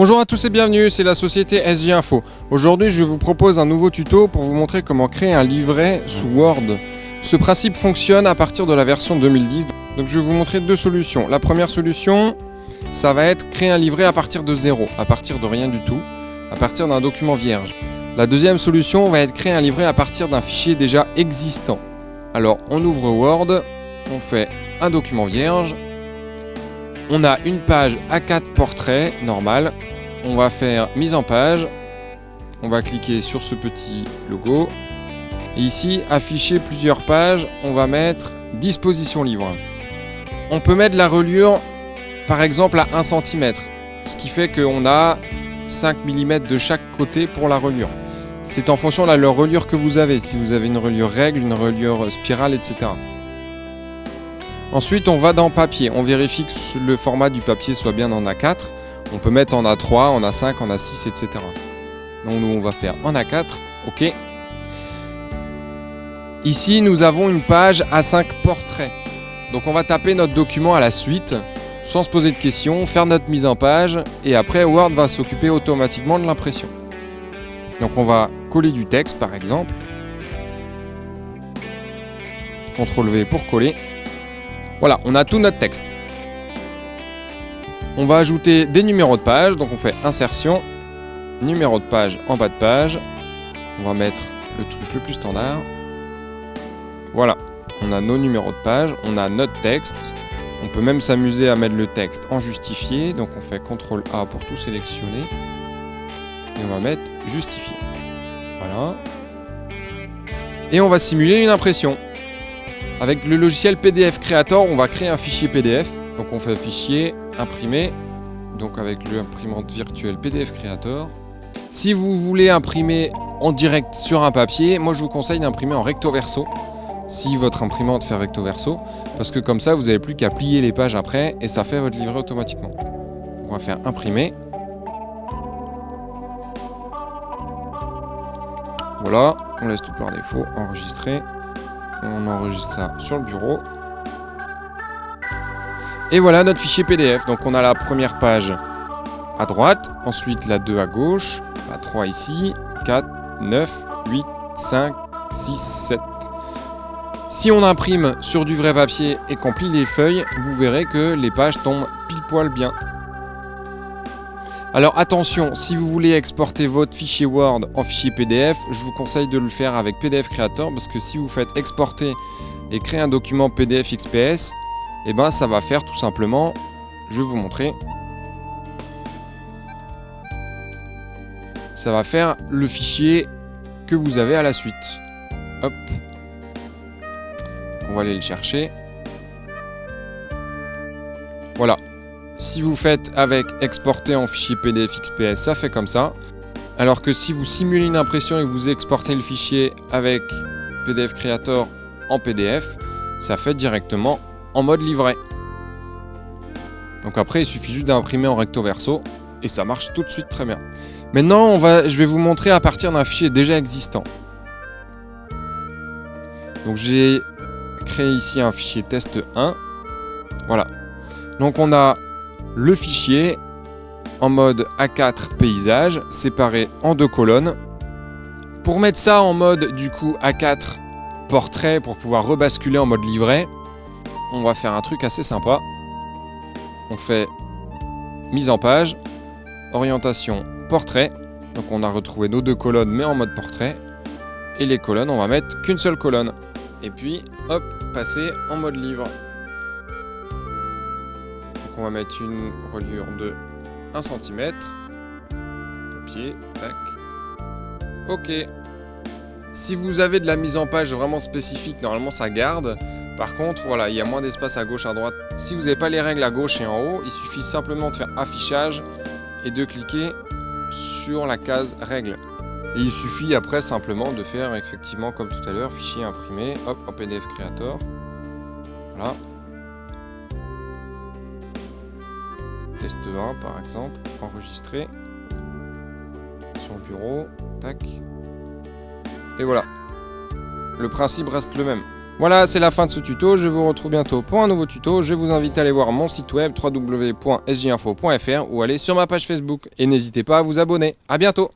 Bonjour à tous et bienvenue, c'est la société SJ Info. Aujourd'hui, je vous propose un nouveau tuto pour vous montrer comment créer un livret sous Word. Ce principe fonctionne à partir de la version 2010. Donc je vais vous montrer deux solutions. La première solution, ça va être créer un livret à partir de zéro, à partir de rien du tout, à partir d'un document vierge. La deuxième solution va être créer un livret à partir d'un fichier déjà existant. Alors on ouvre Word, on fait un document vierge. On a une page A4 portrait normale. On va faire mise en page. On va cliquer sur ce petit logo. Et ici, afficher plusieurs pages, on va mettre disposition livre. On peut mettre la reliure par exemple à 1 cm. Ce qui fait qu'on a 5 mm de chaque côté pour la reliure. C'est en fonction de la reliure que vous avez. Si vous avez une reliure règle, une reliure spirale, etc. Ensuite, on va dans papier. On vérifie que le format du papier soit bien en A4. On peut mettre en A3, en A5, en A6, etc. Donc nous, on va faire en A4. OK. Ici, nous avons une page A5 portrait. Donc on va taper notre document à la suite, sans se poser de questions, faire notre mise en page, et après, Word va s'occuper automatiquement de l'impression. Donc on va coller du texte, par exemple. CTRL-V pour coller. Voilà, on a tout notre texte. On va ajouter des numéros de page, donc on fait insertion, numéro de page en bas de page. On va mettre le truc le plus standard. Voilà, on a nos numéros de page, on a notre texte. On peut même s'amuser à mettre le texte en justifié, donc on fait CTRL-A pour tout sélectionner. Et on va mettre justifié. Voilà. Et on va simuler une impression. Avec le logiciel PDF Creator, on va créer un fichier PDF. Donc on fait fichier, imprimer, donc avec l'imprimante virtuelle PDF Creator. Si vous voulez imprimer en direct sur un papier, moi je vous conseille d'imprimer en recto verso. Si votre imprimante fait recto verso, parce que comme ça vous n'avez plus qu'à plier les pages après et ça fait votre livret automatiquement. On va faire imprimer. Voilà, on laisse tout par défaut, enregistrer. On enregistre ça sur le bureau. Et voilà notre fichier PDF. Donc on a la première page à droite, ensuite la 2 à gauche, la 3 ici, 4, 9, 8, 5, 6, 7. Si on imprime sur du vrai papier et qu'on plie les feuilles, vous verrez que les pages tombent pile poil bien. Alors attention, si vous voulez exporter votre fichier Word en fichier PDF, je vous conseille de le faire avec PDF Creator parce que si vous faites exporter et créer un document PDF XPS, eh ben ça va faire tout simplement, je vais vous montrer, ça va faire le fichier que vous avez à la suite. Hop, on va aller le chercher. Voilà. Si vous faites avec exporter en fichier PDF XPS, ça fait comme ça. Alors que si vous simulez une impression et que vous exportez le fichier avec PDF Creator en PDF, ça fait directement en mode livret. Donc après, il suffit juste d'imprimer en recto verso et ça marche tout de suite très bien. Maintenant, je vais vous montrer à partir d'un fichier déjà existant. Donc j'ai créé ici un fichier test 1. Voilà. Donc on a le fichier en mode A4 paysage, séparé en 2 colonnes. Pour mettre ça en mode du coup A4 portrait, pour pouvoir rebasculer en mode livret, on va faire un truc assez sympa. On fait mise en page, orientation portrait. Donc on a retrouvé nos 2 colonnes mais en mode portrait. Et les colonnes, on va mettre qu'une seule colonne. Et puis hop, passer en mode livre. On va mettre une reliure de 1 cm. Papier, tac. OK. Si vous avez de la mise en page vraiment spécifique, normalement ça garde. Par contre, voilà, il y a moins d'espace à gauche, à droite. Si vous n'avez pas les règles à gauche et en haut, il suffit simplement de faire affichage et de cliquer sur la case règles. Et il suffit après simplement de faire effectivement comme tout à l'heure, fichier imprimé, hop, en PDF Creator. Voilà. Test 1 par exemple, enregistré sur le bureau, tac. Et voilà. Le principe reste le même. Voilà, c'est la fin de ce tuto, je vous retrouve bientôt pour un nouveau tuto. Je vous invite à aller voir mon site web www.sjinfo.fr ou aller sur ma page Facebook. Et n'hésitez pas à vous abonner. À bientôt.